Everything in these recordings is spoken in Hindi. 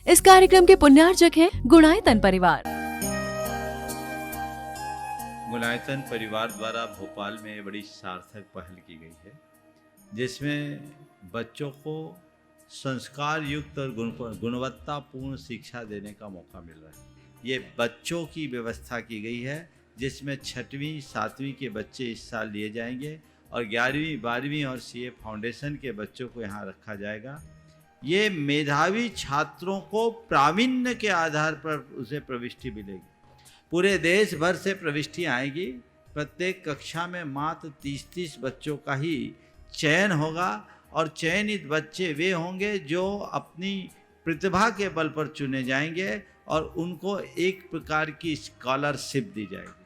इस कार्यक्रम के पुण्यार्जक हैं गुणायतन परिवार। गुणायतन परिवार द्वारा भोपाल में बड़ी सार्थक पहल की गई है, जिसमें बच्चों को संस्कार युक्त और गुणवत्तापूर्ण शिक्षा देने का मौका मिल रहा है। ये बच्चों की व्यवस्था की गई है, जिसमें 6वीं 7वीं के बच्चे इस साल लिए जाएंगे और 11वीं 12वीं और सीए फाउंडेशन के बच्चों को यहाँ रखा जाएगा। ये मेधावी छात्रों को प्रावीण्य के आधार पर उसे प्रविष्टि मिलेगी। पूरे देश भर से प्रविष्टियाँ आएगी। प्रत्येक कक्षा में मात्र 30-30 बच्चों का ही चयन होगा और चयनित बच्चे वे होंगे जो अपनी प्रतिभा के बल पर चुने जाएंगे और उनको एक प्रकार की स्कॉलरशिप दी जाएगी।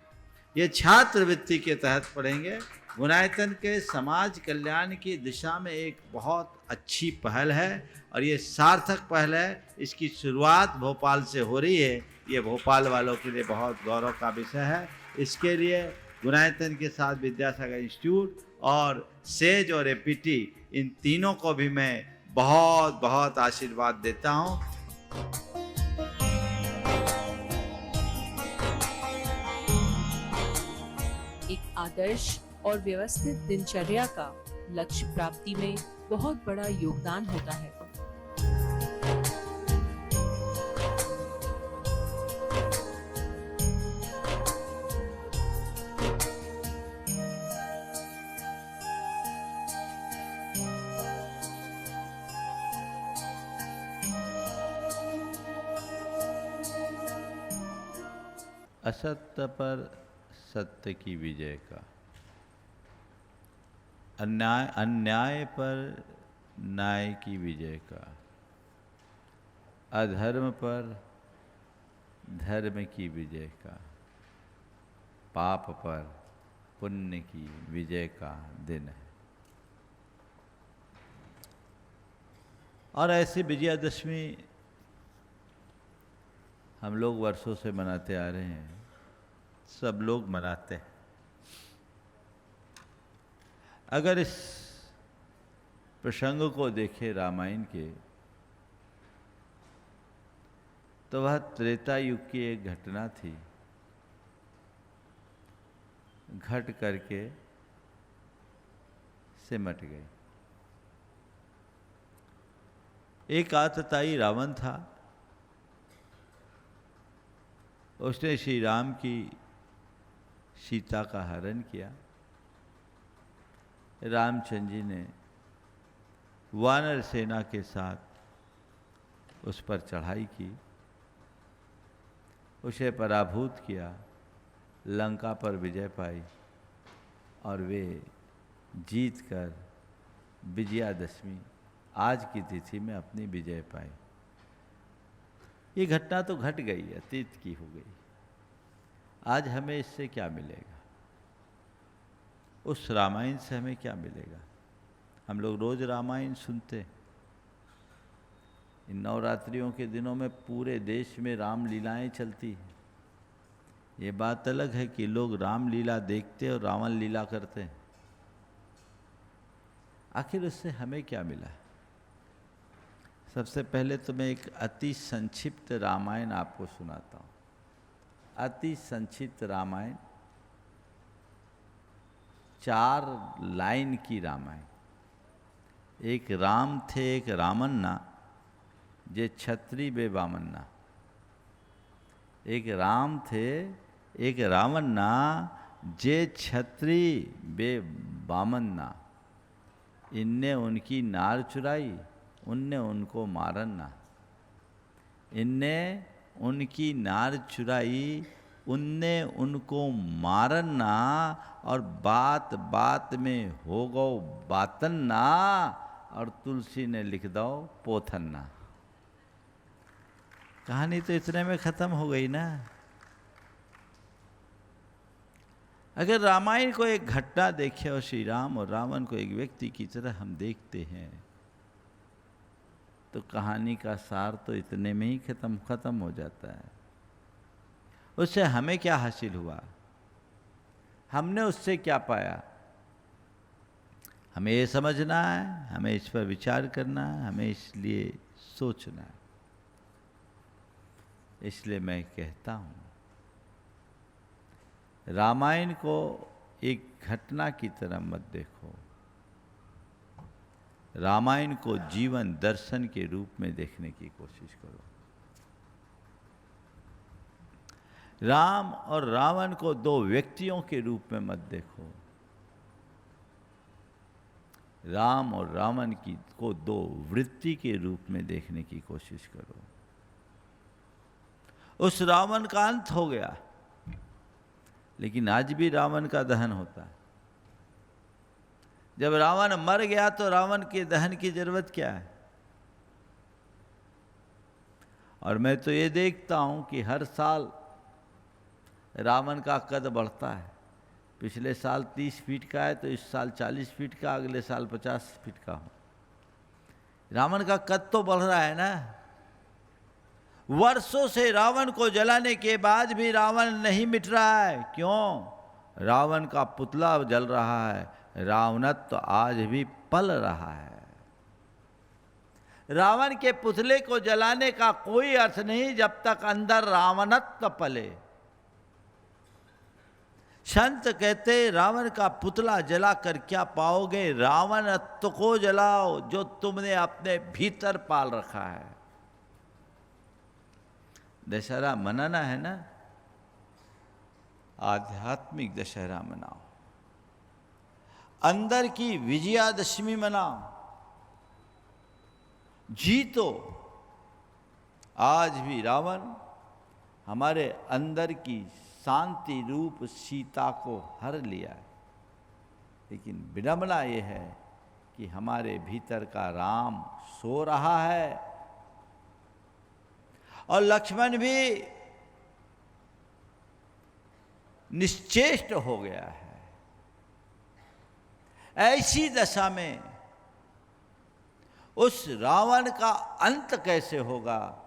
ये छात्रवृत्ति के तहत पढ़ेंगे। गुणायतन के समाज कल्याण की दिशा में एक बहुत अच्छी पहल है और ये सार्थक पहल है। इसकी शुरुआत भोपाल से हो रही है। ये भोपाल वालों के लिए बहुत गौरव का विषय है। इसके लिए गुणायतन के साथ विद्यासागर इंस्टीट्यूट और सेज और एपीटी, इन तीनों को भी मैं बहुत बहुत आशीर्वाद देता हूँ। एक आदर्श और व्यवस्थित दिनचर्या का लक्ष्य प्राप्ति में बहुत बड़ा योगदान होता है। असत्य पर सत्य की विजय का, अन्याय पर न्याय की विजय का, अधर्म पर धर्म की विजय का, पाप पर पुण्य की विजय का दिन है। और ऐसी विजयादशमी हम लोग वर्षों से मनाते आ रहे हैं, सब लोग मनाते हैं। अगर इस प्रसंग को देखें रामायण के, तो वह त्रेता युग की एक घटना थी, घट करके सिमट गई। एक आतताई रावण था, उसने श्री राम की सीता का हरण किया। रामचंद्र जी ने वानर सेना के साथ उस पर चढ़ाई की, उसे पराभूत किया, लंका पर विजय पाई और वे जीत कर विजयादशमी आज की तिथि में अपनी विजय पाई। ये घटना तो घट गई, अतीत की हो गई। आज हमें इससे क्या मिलेगा? उस रामायण से हमें क्या मिलेगा? हम लोग रोज रामायण सुनते हैं। इन नवरात्रियों के दिनों में पूरे देश में रामलीलाएं चलती हैं। ये बात अलग है कि लोग रामलीला देखते और रावण लीला करते हैं। आखिर उससे हमें क्या मिला? सबसे पहले तो मैं एक अति संक्षिप्त रामायण आपको सुनाता हूँ। अति संक्षिप्त रामायण, 4 लाइन की रामायण। एक राम थे एक रामन्ना, जे छत्री बे बामन्ना। एक राम थे एक रावन्ना, जे छत्री बे बामन्ना। इनने उनकी नार चुराई, उनने उनको मारन्ना। इनने उनकी नार चुराई, उनने उनको मारन्ना। और बात बात में हो गो बातन्ना, और तुलसी ने लिख दो पोथन्ना। कहानी तो इतने में खत्म हो गई ना। अगर रामायण को एक घटना देखे और श्री राम और रावण को एक व्यक्ति की तरह हम देखते हैं, तो कहानी का सार तो इतने में ही खत्म हो जाता है। उससे हमें क्या हासिल हुआ? हमने उससे क्या पाया? हमें ये समझना है, हमें इस पर विचार करना है, हमें इसलिए सोचना है। इसलिए मैं कहता हूँ, रामायण को एक घटना की तरह मत देखो, रामायण को जीवन दर्शन के रूप में देखने की कोशिश करो। राम और रावण को दो व्यक्तियों के रूप में मत देखो, राम और रावण को दो वृत्ति के रूप में देखने की कोशिश करो। उस रावण का अंत हो गया, लेकिन आज भी रावण का दहन होता है। जब रावण मर गया तो रावण के दहन की जरूरत क्या है? और मैं तो ये देखता हूं कि हर साल रावण का कद बढ़ता है। पिछले साल 30 फीट का है तो इस साल 40 फीट का, अगले साल 50 फीट का हो। रावण का कद तो बढ़ रहा है ना। वर्षों से रावण को जलाने के बाद भी रावण नहीं मिट रहा है। क्यों? रावण का पुतला जल रहा है, रावणत्व तो आज भी पल रहा है। रावण के पुतले को जलाने का कोई अर्थ नहीं जब तक अंदर रावणत्व पले। संत कहते रावण का पुतला जलाकर क्या पाओगे? रावणत्व को जलाओ जो तुमने अपने भीतर पाल रखा है। दशहरा मनाना है ना, आध्यात्मिक दशहरा मनाओ, अंदर की विजयादशमी मनाओ, जीतो। आज भी रावण हमारे अंदर की शांति रूप सीता को हर लिया है, लेकिन विडंबना ये है कि हमारे भीतर का राम सो रहा है और लक्ष्मण भी निश्चेष्ट हो गया है। ऐसी दशा में उस रावण का अंत कैसे होगा?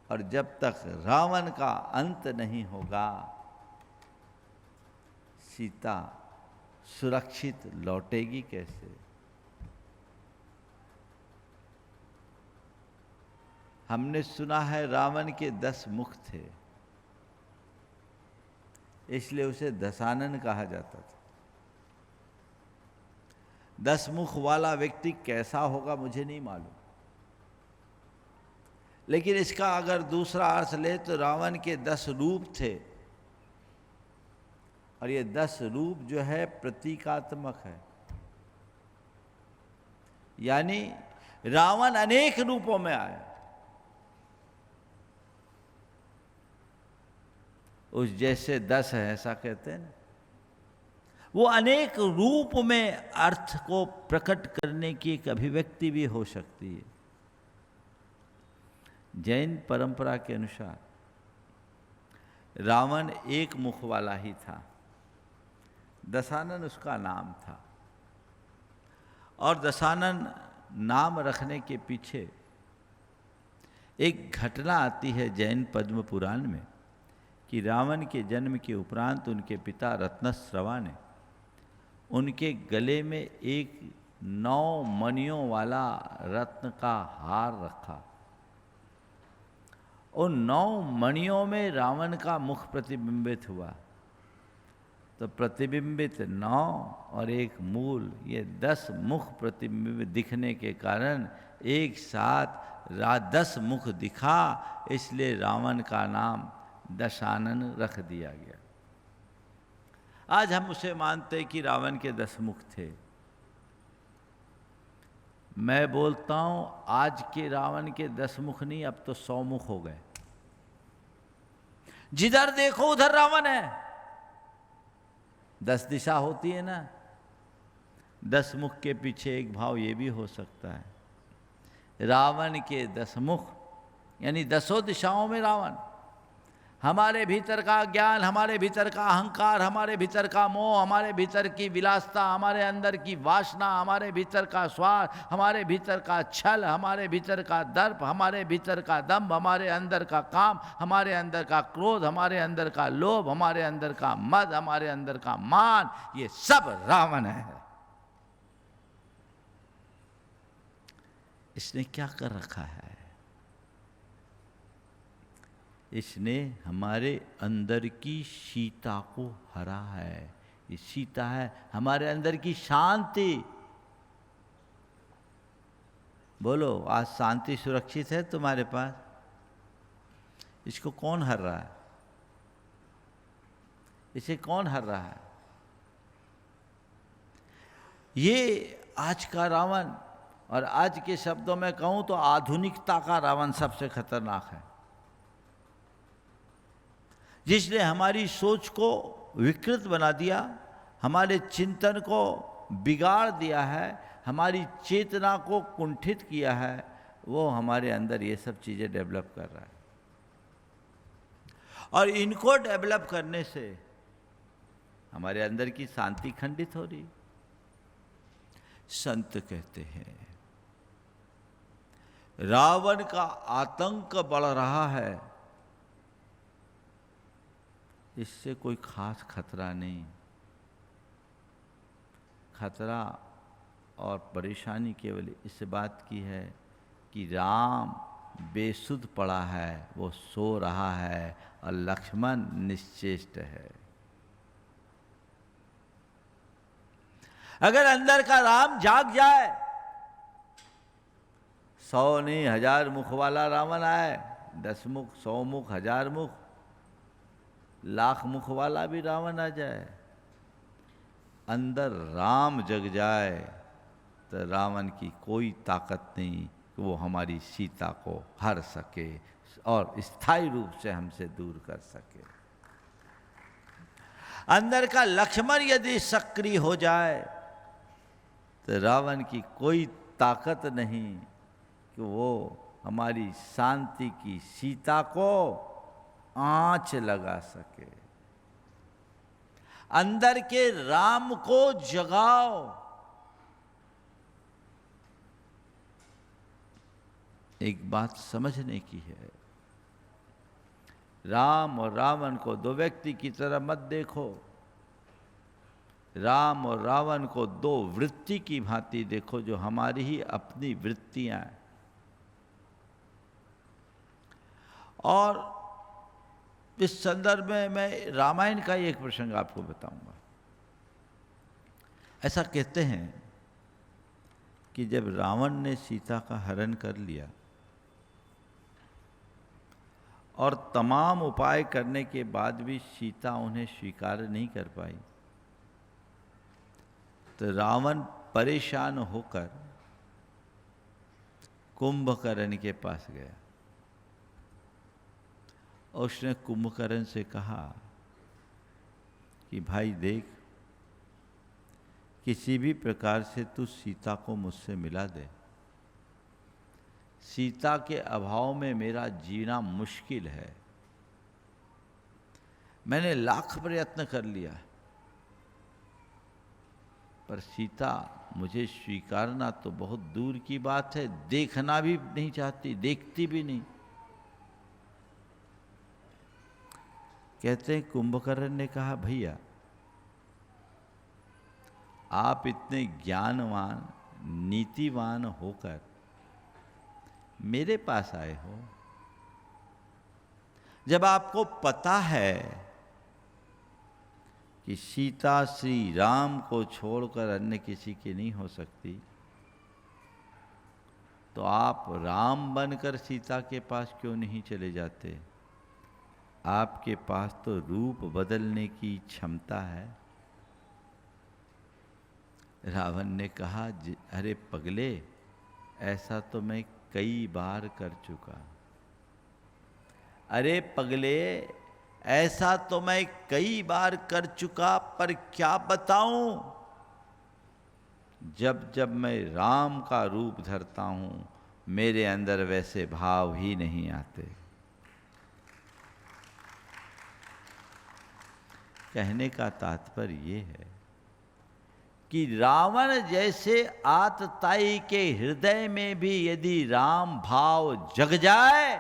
और जब तक रावण का अंत नहीं होगा, सीता सुरक्षित लौटेगी कैसे? हमने सुना है रावण के 10 मुख थे, इसलिए उसे दशानन कहा जाता था। 10 मुख वाला व्यक्ति कैसा होगा मुझे नहीं मालूम, लेकिन इसका अगर दूसरा अर्थ ले तो रावण के 10 रूप थे, और ये 10 रूप जो है प्रतीकात्मक है। यानी रावण अनेक रूपों में आया। उस जैसे 10 है ऐसा कहते हैं ना, वो अनेक रूप में अर्थ को प्रकट करने की एक अभिव्यक्ति भी हो सकती है। जैन परंपरा के अनुसार रावण एक मुख वाला ही था, दशानन उसका नाम था। और दशानन नाम रखने के पीछे एक घटना आती है जैन पद्म पुराण में कि रावण के जन्म के उपरांत उनके पिता रत्नश्रवा ने उनके गले में एक 9 मणियों वाला रत्न का हार रखा। उन 9 मणियों में रावण का मुख प्रतिबिंबित हुआ, तो प्रतिबिंबित 9 और एक मूल, ये 10 मुख प्रतिबिंबित दिखने के कारण एक साथ 10 मुख दिखा, इसलिए रावण का नाम दशानन रख दिया गया। आज हम उसे मानते कि रावण के 10 मुख थे। मैं बोलता हूं आज के रावण के 10 मुख नहीं, अब तो 100 मुख हो गए। जिधर देखो उधर रावण है। 10 दिशा होती है ना, 10 मुख के पीछे एक भाव ये भी हो सकता है, रावण के 10 मुख यानी 10 दिशाओं में रावण। हमारे भीतर का ज्ञान, हमारे भीतर का अहंकार, हमारे भीतर का मोह, हमारे भीतर की विलासता, हमारे अंदर की वासना, हमारे भीतर का स्वार्थ, हमारे भीतर का छल, हमारे भीतर का दर्प, हमारे भीतर का दंभ, हमारे अंदर का काम, हमारे अंदर का क्रोध, हमारे अंदर का लोभ, हमारे अंदर का मद, हमारे अंदर का मान, ये सब रावण है। इसने क्या कर रखा है? इसने हमारे अंदर की शीता को हरा है। ये शीता है हमारे अंदर की शांति। बोलो, आज शांति सुरक्षित है तुम्हारे पास? इसको कौन हर रहा है? इसे कौन हर रहा है? ये आज का रावण, और आज के शब्दों में कहूं तो आधुनिकता का रावण सबसे खतरनाक है, जिसने हमारी सोच को विकृत बना दिया, हमारे चिंतन को बिगाड़ दिया है, हमारी चेतना को कुंठित किया है। वो हमारे अंदर ये सब चीज़ें डेवलप कर रहा है, और इनको डेवलप करने से हमारे अंदर की शांति खंडित हो रही। संत कहते हैं रावण का आतंक बढ़ रहा है, इससे कोई खास खतरा नहीं। खतरा और परेशानी केवल इस बात की है कि राम बेसुध पड़ा है, वो सो रहा है, और लक्ष्मण निश्चेष्ट है। अगर अंदर का राम जाग जाए, 100 नहीं 1000 मुख वाला रावण आए, 10 मुख 100 मुख 1000 मुख लाख मुख वाला भी रावण आ जाए, अंदर राम जग जाए तो रावण की कोई ताकत नहीं कि वो हमारी सीता को हर सके और स्थायी रूप से हमसे दूर कर सके। अंदर का लक्ष्मण यदि सक्रिय हो जाए तो रावण की कोई ताकत नहीं कि वो हमारी शांति की सीता को आंच लगा सके। अंदर के राम को जगाओ। एक बात समझने की है, राम और रावण को दो व्यक्ति की तरह मत देखो। राम और रावण को दो वृत्ति की भांति देखो, जो हमारी ही अपनी वृत्तियां हैं। और इस संदर्भ में मैं रामायण का एक प्रसंग आपको बताऊंगा। ऐसा कहते हैं कि जब रावण ने सीता का हरण कर लिया और तमाम उपाय करने के बाद भी सीता उन्हें स्वीकार नहीं कर पाई, तो रावण परेशान होकर कुंभकर्ण के पास गया। और उसने कुंभकर्ण से कहा कि भाई देख, किसी भी प्रकार से तू सीता को मुझसे मिला दे। सीता के अभाव में मेरा जीना मुश्किल है। मैंने लाख प्रयत्न कर लिया, पर सीता मुझे स्वीकारना तो बहुत दूर की बात है, देखना भी नहीं चाहती, देखती भी नहीं। कहते हैं कुंभकर्ण ने कहा, भैया आप इतने ज्ञानवान नीतिवान होकर मेरे पास आए हो, जब आपको पता है कि सीता श्री राम को छोड़कर अन्य किसी की नहीं हो सकती, तो आप राम बनकर सीता के पास क्यों नहीं चले जाते? आपके पास तो रूप बदलने की क्षमता है। रावण ने कहा, अरे पगले, ऐसा तो मैं कई बार कर चुका। अरे पगले, ऐसा तो मैं कई बार कर चुका, पर क्या बताऊं, जब जब मैं राम का रूप धरता हूं मेरे अंदर वैसे भाव ही नहीं आते। कहने का तात्पर्य ये है कि रावण जैसे आतताई के हृदय में भी यदि राम भाव जग जाए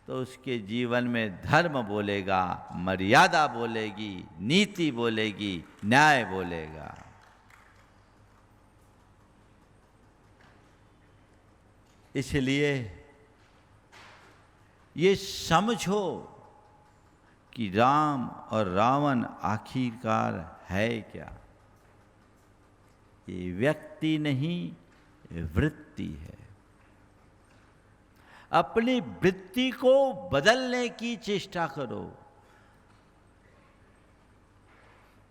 तो उसके जीवन में धर्म बोलेगा, मर्यादा बोलेगी, नीति बोलेगी, न्याय बोलेगा। इसलिए ये समझो कि राम और रावण आखिरकार है क्या। ये व्यक्ति नहीं, वृत्ति है। अपनी वृत्ति को बदलने की चेष्टा करो।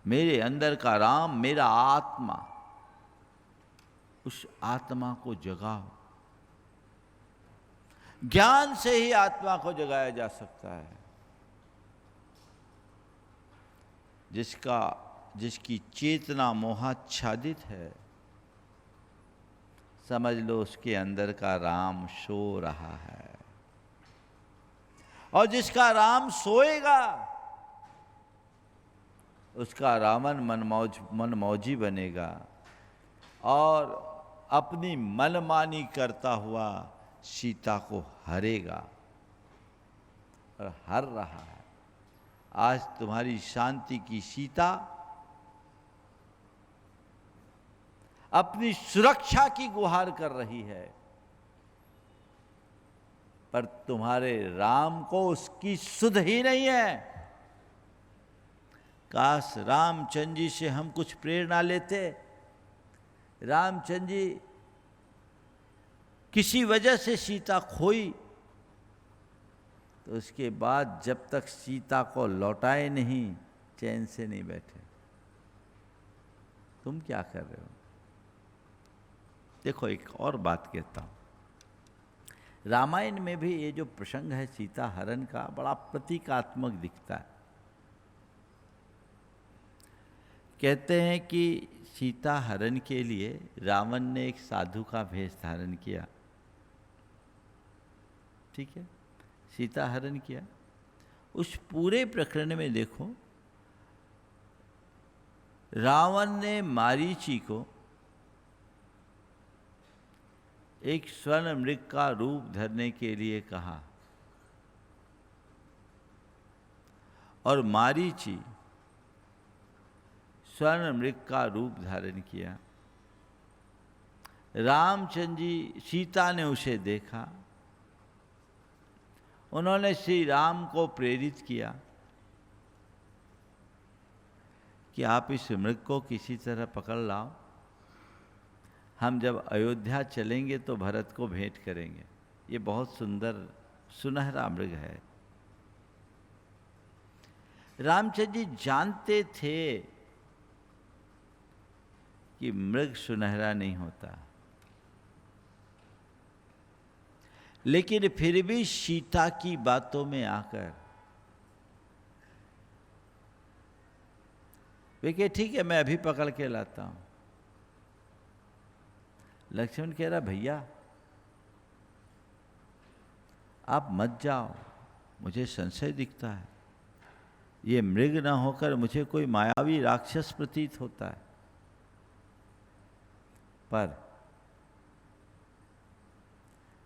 मेरे अंदर का राम मेरा आत्मा, उस आत्मा को जगाओ। ज्ञान से ही आत्मा को जगाया जा सकता है। जिसकी चेतना मोहाच्छादित है, समझ लो उसके अंदर का राम सो रहा है। और जिसका राम सोएगा, उसका रावण मनमौजी बनेगा और अपनी मनमानी करता हुआ सीता को हरेगा, और हर रहा है। आज तुम्हारी शांति की सीता अपनी सुरक्षा की गुहार कर रही है, पर तुम्हारे राम को उसकी सुध ही नहीं है। काश रामचंद्र जी से हम कुछ प्रेरणा लेते। रामचंद्र जी किसी वजह से सीता खोई, तो उसके बाद जब तक सीता को लौटाए नहीं, चैन से नहीं बैठे। तुम क्या कर रहे हो? देखो, एक और बात कहता हूं। रामायण में भी ये जो प्रसंग है सीता हरण का, बड़ा प्रतीकात्मक दिखता है। कहते हैं कि सीता हरण के लिए रावण ने एक साधु का भेष धारण किया। ठीक है, सीता हरण किया। उस पूरे प्रकरण में देखो, रावण ने मारीची को एक स्वर्ण मृग का रूप धरने के लिए कहा, और मारीची स्वर्ण मृग का रूप धारण किया। रामचंद्र जी, सीता ने उसे देखा। उन्होंने श्री राम को प्रेरित किया कि आप इस मृग को किसी तरह पकड़ लाओ, हम जब अयोध्या चलेंगे तो भरत को भेंट करेंगे। ये बहुत सुंदर सुनहरा मृग है। रामचंद्र जी जानते थे कि मृग सुनहरा नहीं होता, लेकिन फिर भी सीता की बातों में आकर वे कहे ठीक है, मैं अभी पकड़ के लाता हूं। लक्ष्मण कह रहा, भैया आप मत जाओ, मुझे संशय दिखता है। ये मृग न होकर मुझे कोई मायावी राक्षस प्रतीत होता है। पर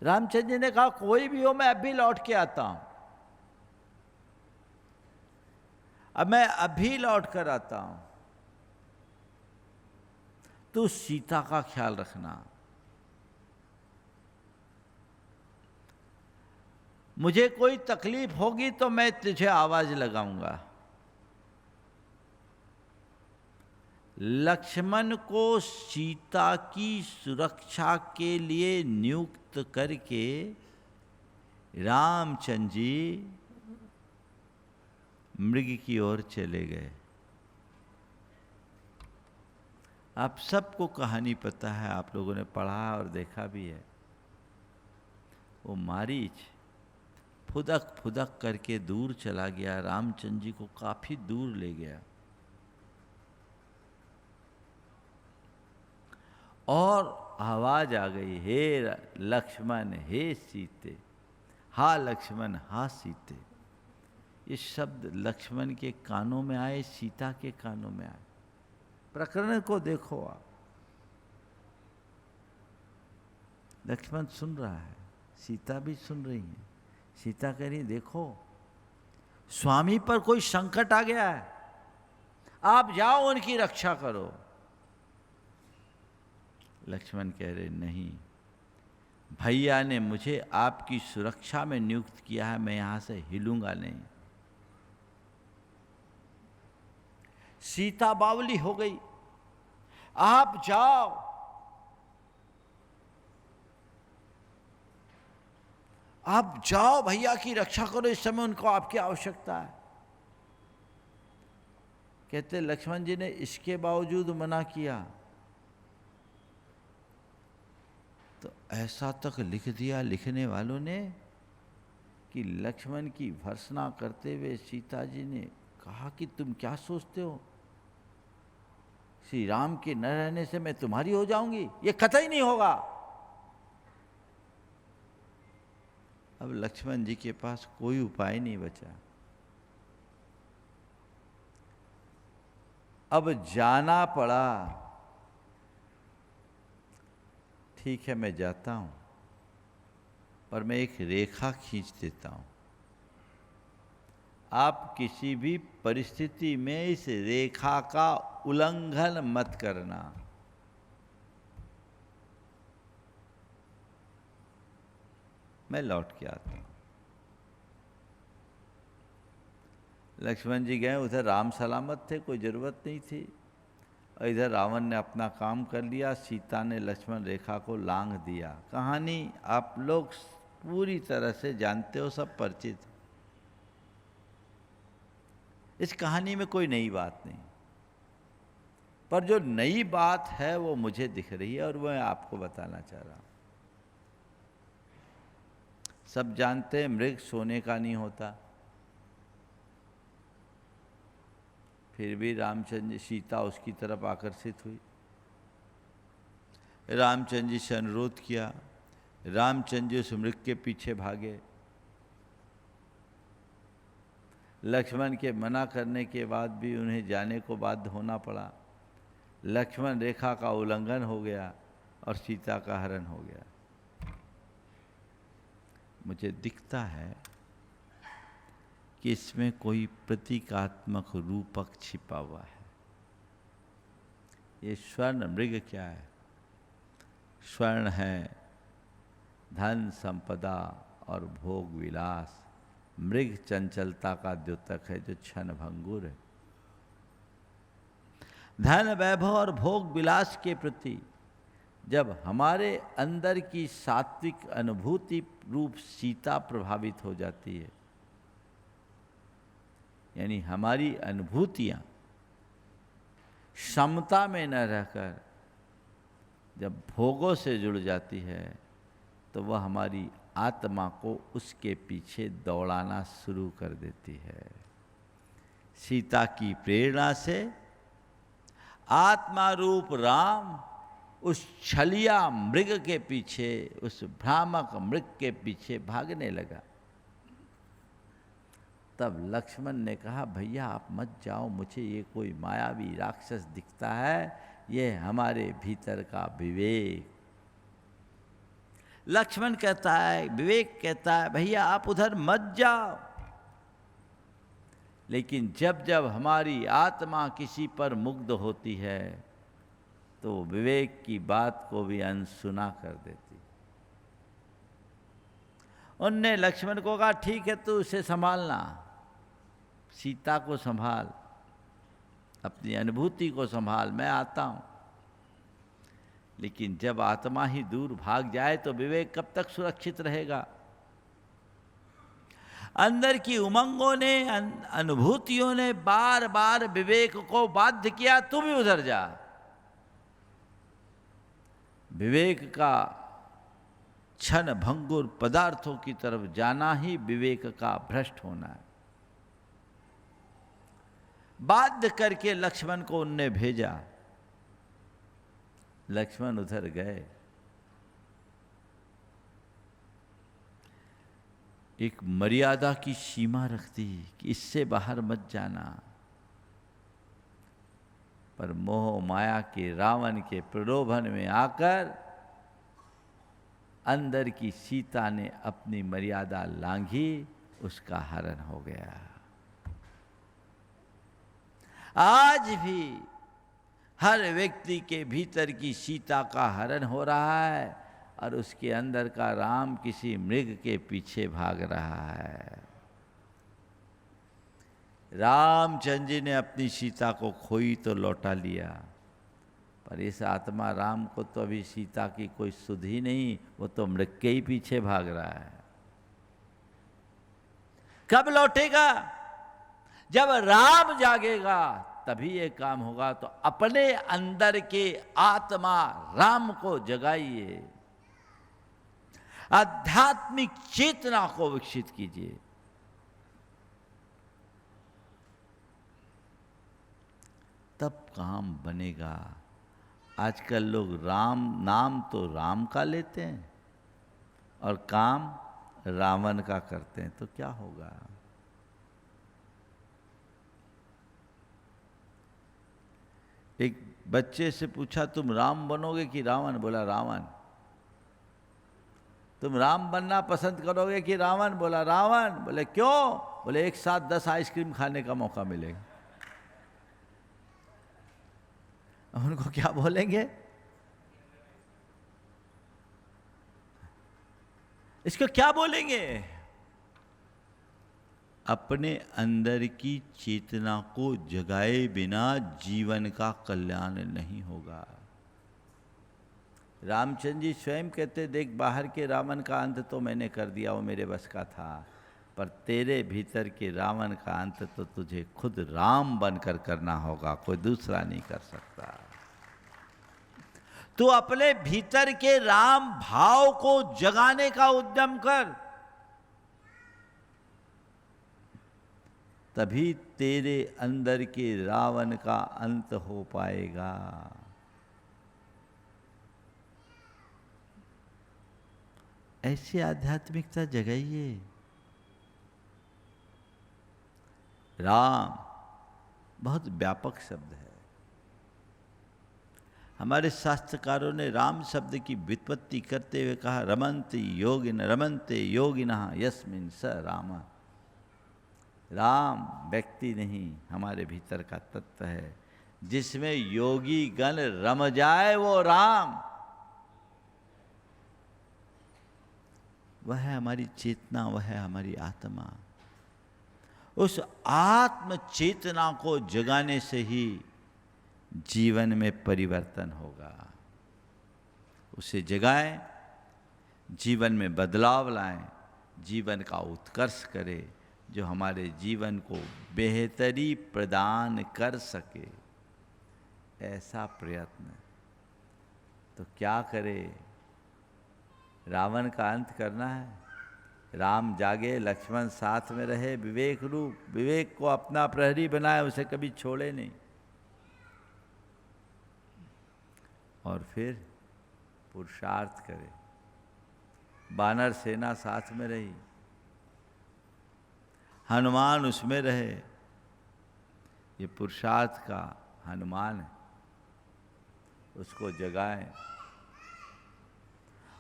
रामचंद्र जी ने कहा, कोई भी हो, मैं अभी लौट के आता हूं। अब मैं अभी लौट कर आता हूं, तू सीता का ख्याल रखना। मुझे कोई तकलीफ होगी तो मैं तुझे आवाज लगाऊंगा। लक्ष्मण को सीता की सुरक्षा के लिए नियुक्त करके रामचंद्र जी मृग की ओर चले गए। आप सबको कहानी पता है, आप लोगों ने पढ़ा और देखा भी है। वो मारीच फुदक फुदक करके दूर चला गया, रामचंद्र जी को काफी दूर ले गया। और आवाज आ गई, हे लक्ष्मण हे सीते, हा लक्ष्मण हा सीते। ये शब्द लक्ष्मण के कानों में आए, सीता के कानों में आए। प्रकरण को देखो आप, लक्ष्मण सुन रहा है, सीता भी सुन रही है। सीता कह रही, देखो स्वामी पर कोई संकट आ गया है, आप जाओ उनकी रक्षा करो। लक्ष्मण कह रहे, नहीं, भैया ने मुझे आपकी सुरक्षा में नियुक्त किया है, मैं यहां से हिलूंगा नहीं। सीता बावली हो गई, आप जाओ, आप जाओ, भैया की रक्षा करो, इस समय उनको आपकी आवश्यकता है। कहते लक्ष्मण जी ने इसके बावजूद मना किया तो ऐसा तक लिख दिया लिखने वालों ने कि लक्ष्मण की भर्त्सना करते हुए सीता जी ने कहा कि तुम क्या सोचते हो, श्री राम के न रहने से मैं तुम्हारी हो जाऊंगी? ये कतई नहीं होगा। अब लक्ष्मण जी के पास कोई उपाय नहीं बचा। अब जाना पड़ा। ठीक है, मैं जाता हूं, पर मैं एक रेखा खींच देता हूं। आप किसी भी परिस्थिति में इस रेखा का उल्लंघन मत करना। मैं लौट के आता हूं। लक्ष्मण जी गए, उधर राम सलामत थे, कोई जरूरत नहीं थी। और इधर रावण ने अपना काम कर लिया, सीता ने लक्ष्मण रेखा को लांघ दिया। कहानी आप लोग पूरी तरह से जानते हो, सब परिचित। इस कहानी में कोई नई बात नहीं, पर जो नई बात है वो मुझे दिख रही है और वो मैं आपको बताना चाह रहा हूं। सब जानते हैं मृग सोने का नहीं होता, फिर भी रामचंद्र सीता उसकी तरफ आकर्षित हुई। रामचंद्र जी से अनुरोध किया, रामचंद्र जी उस मृग के पीछे भागे। लक्ष्मण के मना करने के बाद भी उन्हें जाने को बाध्य होना पड़ा। लक्ष्मण रेखा का उल्लंघन हो गया और सीता का हरण हो गया। मुझे दिखता है कि इसमें कोई प्रतीकात्मक रूपक छिपा हुआ है। ये स्वर्ण मृग क्या है? स्वर्ण है धन संपदा और भोग विलास। मृग चंचलता का द्योतक है जो क्षण भंगुर है। धन वैभव और भोग विलास के प्रति जब हमारे अंदर की सात्विक अनुभूति रूप सीता प्रभावित हो जाती है, यानी हमारी अनुभूतियां समता में न रहकर जब भोगों से जुड़ जाती है, तो वह हमारी आत्मा को उसके पीछे दौड़ाना शुरू कर देती है। सीता की प्रेरणा से आत्मा रूप राम उस छलिया मृग के पीछे, उस भ्रामक मृग के पीछे भागने लगा। तब लक्ष्मण ने कहा, भैया आप मत जाओ, मुझे ये कोई मायावी राक्षस दिखता है, ये हमारे भीतर का विवेक। लक्ष्मण कहता है, विवेक कहता है, भैया आप उधर मत जाओ। लेकिन जब जब हमारी आत्मा किसी पर मुग्ध होती है, तो विवेक की बात को भी अनसुना कर देती। उनने लक्ष्मण को कहा, ठीक है तू उसे संभालना, सीता को संभाल, अपनी अनुभूति को संभाल, मैं आता हूं। लेकिन जब आत्मा ही दूर भाग जाए तो विवेक कब तक सुरक्षित रहेगा? अंदर की उमंगों ने, अनुभूतियों ने बार बार विवेक को बाध्य किया, तू भी उधर जा। विवेक का क्षण भंगुर पदार्थों की तरफ जाना ही विवेक का भ्रष्ट होना है। बाध्य करके लक्ष्मण को उनने भेजा। लक्ष्मण उधर गए। एक मर्यादा की सीमा रख दी कि इससे बाहर मत जाना। पर मोह माया के रावण के प्रलोभन में आकर अंदर की सीता ने अपनी मर्यादा लांघी, उसका हरण हो गया। आज भी हर व्यक्ति के भीतर की सीता का हरण हो रहा है और उसके अंदर का राम किसी मृग के पीछे भाग रहा है। रामचंद्र जी ने अपनी सीता को खोई तो लौटा लिया, पर इस आत्मा राम को तो अभी सीता की कोई सुध ही नहीं, वो तो मृग के ही पीछे भाग रहा है। कब लौटेगा? जब राम जागेगा तभी ये काम होगा। तो अपने अंदर के आत्मा राम को जगाइए, आध्यात्मिक चेतना को विकसित कीजिए। तब काम बनेगा। आजकल लोग राम नाम तो राम का लेते हैं और काम रावण का करते हैं, तो क्या होगा? एक बच्चे से पूछा, तुम राम बनोगे कि रावण? बोला रावण। तुम राम बनना पसंद करोगे कि रावण? बोला रावण। बोले क्यों? बोले एक साथ 10 आइसक्रीम खाने का मौका मिलेगा। उनको क्या बोलेंगे? इसको क्या बोलेंगे? अपने अंदर की चेतना को जगाए बिना जीवन का कल्याण नहीं होगा। रामचंद्र जी स्वयं कहते, देख बाहर के रावण का अंत तो मैंने कर दिया, वो मेरे बस का था, पर तेरे भीतर के रावण का अंत तो तुझे खुद राम बनकर करना होगा, कोई दूसरा नहीं कर सकता। तू अपने भीतर के राम भाव को जगाने का उद्यम कर, तभी तेरे अंदर के रावण का अंत हो पाएगा। ऐसी आध्यात्मिकता जगाइए। राम बहुत व्यापक शब्द है। हमारे शास्त्रकारों ने राम शब्द की व्युत्पत्ति करते हुए कहा, रमन्ते योगिनः यस्मिन् स राम। राम व्यक्ति नहीं, हमारे भीतर का तत्व है, जिसमें योगी गण रम जाए वो राम। वह है हमारी चेतना, वह है हमारी आत्मा। उस आत्म चेतना को जगाने से ही जीवन में परिवर्तन होगा। उसे जगाएं, जीवन में बदलाव लाएं, जीवन का उत्कर्ष करें, जो हमारे जीवन को बेहतरी प्रदान कर सके, ऐसा प्रयत्न। तो क्या करे? रावण का अंत करना है। राम जागे, लक्ष्मण साथ में रहे, विवेक रूप, विवेक को अपना प्रहरी बनाए, उसे कभी छोड़े नहीं। और फिर पुरुषार्थ करे। वानर सेना साथ में रही, हनुमान उसमें रहे। ये पुरुषार्थ का हनुमान है, उसको जगाएं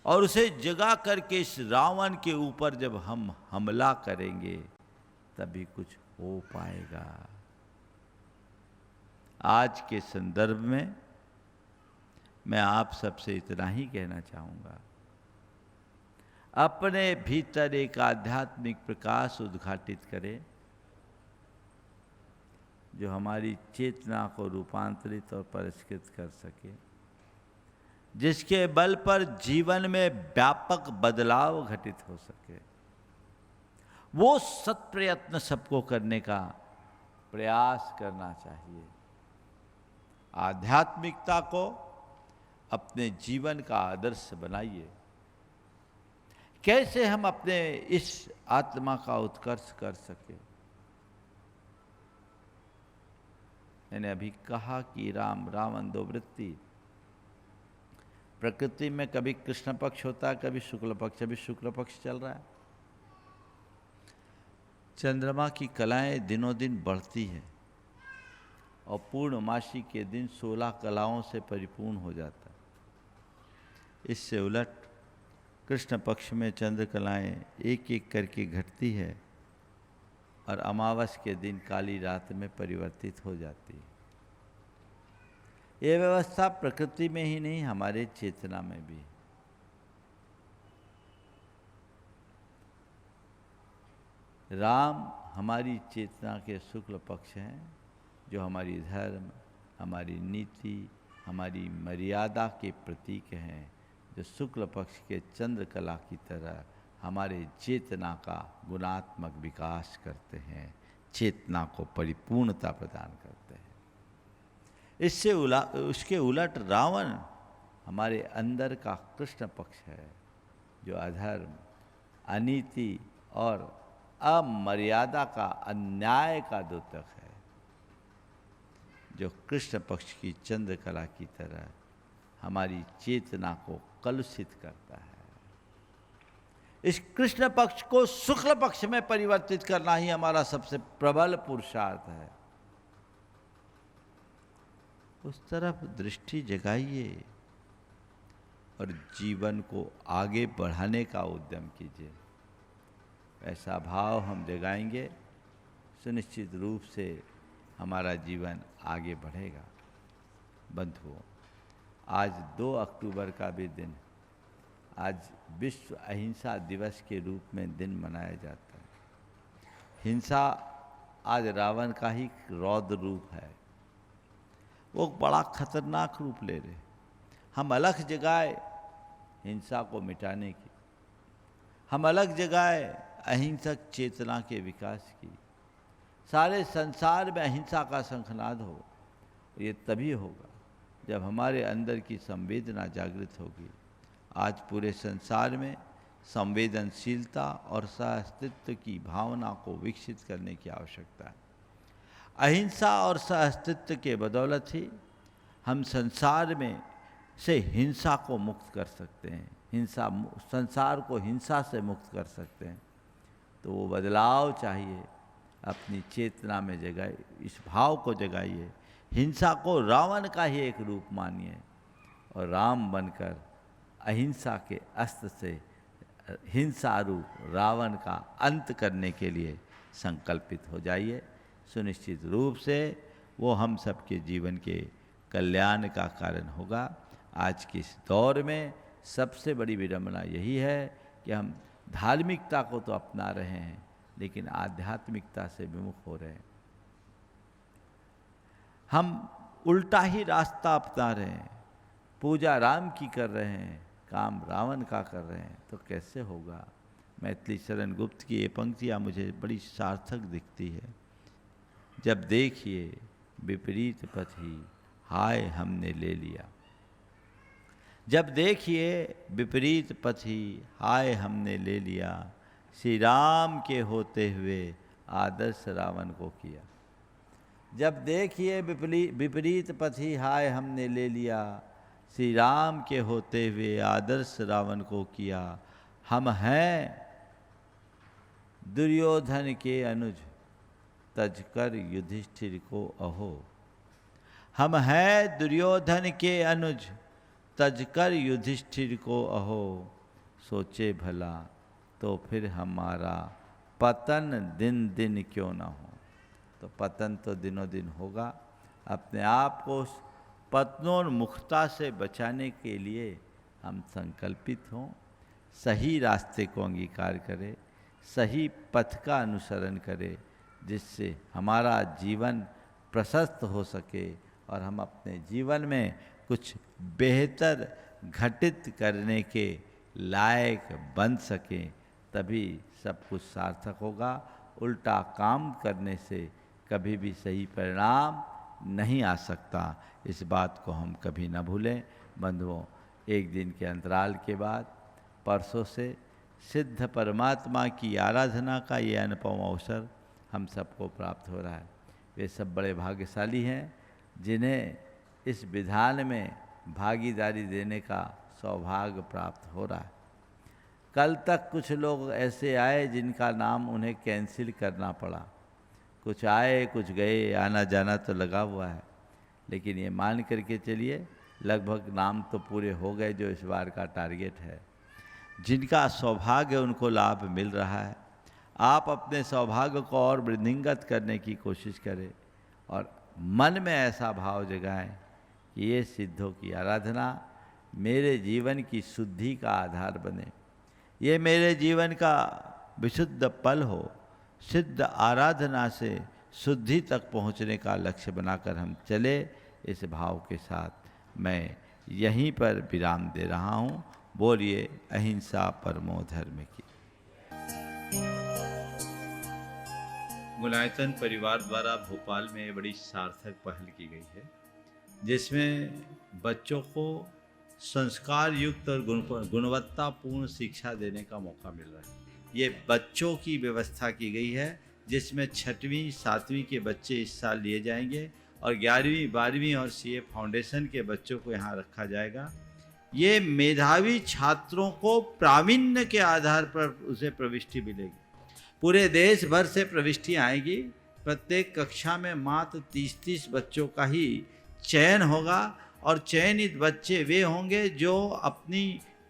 और उसे जगा करके इस रावण के ऊपर जब हम हमला करेंगे तभी कुछ हो पाएगा। आज के संदर्भ में मैं आप सबसे इतना ही कहना चाहूँगा, अपने भीतर एक आध्यात्मिक प्रकाश उद्घाटित करें, जो हमारी चेतना को रूपांतरित और परिष्कृत कर सके, जिसके बल पर जीवन में व्यापक बदलाव घटित हो सके। वो सत्प्रयत्न सबको करने का प्रयास करना चाहिए। आध्यात्मिकता को अपने जीवन का आदर्श बनाइए। कैसे हम अपने इस आत्मा का उत्कर्ष कर सके? मैंने अभी कहा कि राम रावण दो वृत्ति। प्रकृति में कभी कृष्ण पक्ष होता है, कभी शुक्ल पक्ष। अभी शुक्ल पक्ष चल रहा है। चंद्रमा की कलाएं दिनों दिन बढ़ती है और पूर्णमासी के दिन 16 कलाओं से परिपूर्ण हो जाता है। इससे उलट कृष्ण पक्ष में चंद्र कलाएं एक एक करके घटती है और अमावस के दिन काली रात में परिवर्तित हो जाती है। ये व्यवस्था प्रकृति में ही नहीं, हमारे चेतना में भी। राम हमारी चेतना के शुक्ल पक्ष हैं, जो हमारी धर्म, हमारी नीति, हमारी मर्यादा के प्रतीक हैं, जो शुक्ल पक्ष के चंद्रकला की तरह हमारे चेतना का गुणात्मक विकास करते हैं, चेतना को परिपूर्णता प्रदान करते हैं। उसके उलट रावण हमारे अंदर का कृष्ण पक्ष है, जो अधर्म, अनीति और अमर्यादा का, अन्याय का द्योतक है, जो कृष्ण पक्ष की चंद्रकला की तरह हमारी चेतना को कलुषित करता है। इस कृष्ण पक्ष को शुक्ल पक्ष में परिवर्तित करना ही हमारा सबसे प्रबल पुरुषार्थ है। उस तरफ दृष्टि जगाइए और जीवन को आगे बढ़ाने का उद्यम कीजिए। ऐसा भाव हम जगाएंगे, सुनिश्चित रूप से हमारा जीवन आगे बढ़ेगा। बंधुओं, आज 2 अक्टूबर का भी दिन, आज विश्व अहिंसा दिवस के रूप में दिन मनाया जाता है। हिंसा आज रावण का ही रौद्र रूप है, वो बड़ा खतरनाक रूप ले रहे। हम अलग जगाए हिंसा को मिटाने की, हम अलग जगाए अहिंसक चेतना के विकास की। सारे संसार में अहिंसा का शंखनाद हो। ये तभी होगा जब हमारे अंदर की संवेदना जागृत होगी। आज पूरे संसार में संवेदनशीलता और सहअस्तित्व की भावना को विकसित करने की आवश्यकता है। अहिंसा और सहअस्तित्व के बदौलत ही हम संसार में से हिंसा को मुक्त कर सकते हैं, संसार को हिंसा से मुक्त कर सकते हैं। तो वो बदलाव चाहिए, अपनी चेतना में जगाए, इस भाव को जगाइए। हिंसा को रावण का ही एक रूप मानिए और राम बनकर अहिंसा के अस्त्र से हिंसा रूप रावण का अंत करने के लिए संकल्पित हो जाइए। सुनिश्चित रूप से वो हम सबके जीवन के कल्याण का कारण होगा। आज के इस दौर में सबसे बड़ी विडंबना यही है कि हम धार्मिकता को तो अपना रहे हैं, लेकिन आध्यात्मिकता से विमुख हो रहे हैं। हम उल्टा ही रास्ता अपना रहे हैं, पूजा राम की कर रहे हैं, काम रावण का कर रहे हैं, तो कैसे होगा। मैथिली शरण गुप्त की ये पंक्तियाँ मुझे बड़ी सार्थक दिखती है। जब देखिए विपरीत पथ ही हाय हमने ले लिया, जब देखिए विपरीत पथ ही हाय हमने ले लिया, श्री राम के होते हुए आदर्श रावण को किया। जब देखिए विपरीत पथ ही हाय हमने ले लिया, श्री राम के होते हुए आदर्श रावण को किया। हम हैं दुर्योधन के अनुज, तजकर युधिष्ठिर को अहो। हम हैं दुर्योधन के अनुज, तजकर युधिष्ठिर को अहो। सोचे भला तो फिर हमारा पतन दिन दिन क्यों ना हो। तो पतन तो दिनों दिन होगा। अपने आप को पतनोन्मुखता से बचाने के लिए हम संकल्पित हों, सही रास्ते को अंगीकार करें, सही पथ का अनुसरण करें, जिससे हमारा जीवन प्रशस्त हो सके और हम अपने जीवन में कुछ बेहतर घटित करने के लायक बन सकें। तभी सब कुछ सार्थक होगा। उल्टा काम करने से कभी भी सही परिणाम नहीं आ सकता। इस बात को हम कभी न भूलें। बंधुओं, एक दिन के अंतराल के बाद परसों से सिद्ध परमात्मा की आराधना का ये अनुपम अवसर हम सबको प्राप्त हो रहा है। वे सब बड़े भाग्यशाली हैं जिन्हें इस विधान में भागीदारी देने का सौभाग्य प्राप्त हो रहा है। कल तक कुछ लोग ऐसे आए जिनका नाम उन्हें कैंसिल करना पड़ा। कुछ आए कुछ गए, आना जाना तो लगा हुआ है, लेकिन ये मान करके चलिए लगभग नाम तो पूरे हो गए जो इस बार का टारगेट है। जिनका सौभाग्य उनको लाभ मिल रहा है, आप अपने सौभाग्य को और वृद्धिंगत करने की कोशिश करें और मन में ऐसा भाव जगाएं कि ये सिद्धों की आराधना मेरे जीवन की शुद्धि का आधार बने, ये मेरे जीवन का विशुद्ध पल हो, सिद्ध आराधना से शुद्धि तक पहुँचने का लक्ष्य बनाकर हम चले। इस भाव के साथ मैं यहीं पर विराम दे रहा हूँ। बोलिए अहिंसा परमो धर्म की। गुणायतन परिवार द्वारा भोपाल में बड़ी सार्थक पहल की गई है, जिसमें बच्चों को संस्कार युक्त और गुणवत्तापूर्ण शिक्षा देने का मौका मिल रहा है। ये बच्चों की व्यवस्था की गई है, जिसमें 6वीं 7वीं के बच्चे इस साल लिए जाएंगे और 11वीं 12वीं और सीए फाउंडेशन के बच्चों को यहाँ रखा जाएगा। ये मेधावी छात्रों को प्रावीण्य के आधार पर उसे प्रविष्टि मिलेगी। पूरे देश भर से प्रविष्टि आएगी। प्रत्येक कक्षा में मात्र 30-30 बच्चों का ही चयन होगा और चयनित बच्चे वे होंगे जो अपनी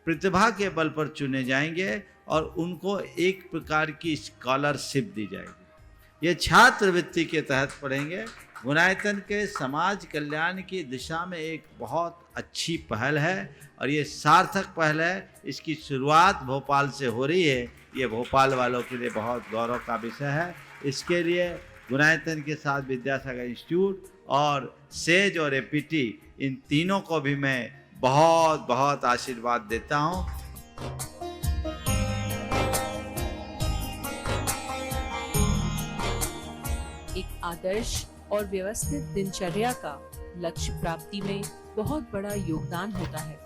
प्रतिभा के बल पर चुने जाएंगे और उनको एक प्रकार की स्कॉलरशिप दी जाएगी। ये छात्रवृत्ति के तहत पढ़ेंगे। गुणायतन के समाज कल्याण की दिशा में एक बहुत अच्छी पहल है और ये सार्थक पहल है। इसकी शुरुआत भोपाल से हो रही है। ये भोपाल वालों के लिए बहुत गौरव का विषय है। इसके लिए गुणायतन के साथ विद्यासागर इंस्टीट्यूट और सेज और एपीटी, इन तीनों को भी मैं बहुत बहुत आशीर्वाद देता हूँ। एक आदर्श और व्यवस्थित दिनचर्या का लक्ष्य प्राप्ति में बहुत बड़ा योगदान होता है।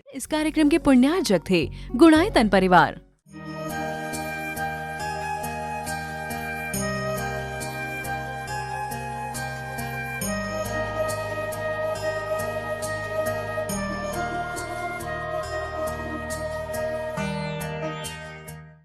इस कार्यक्रम के पुण्यार्जक थे गुणायतन परिवार।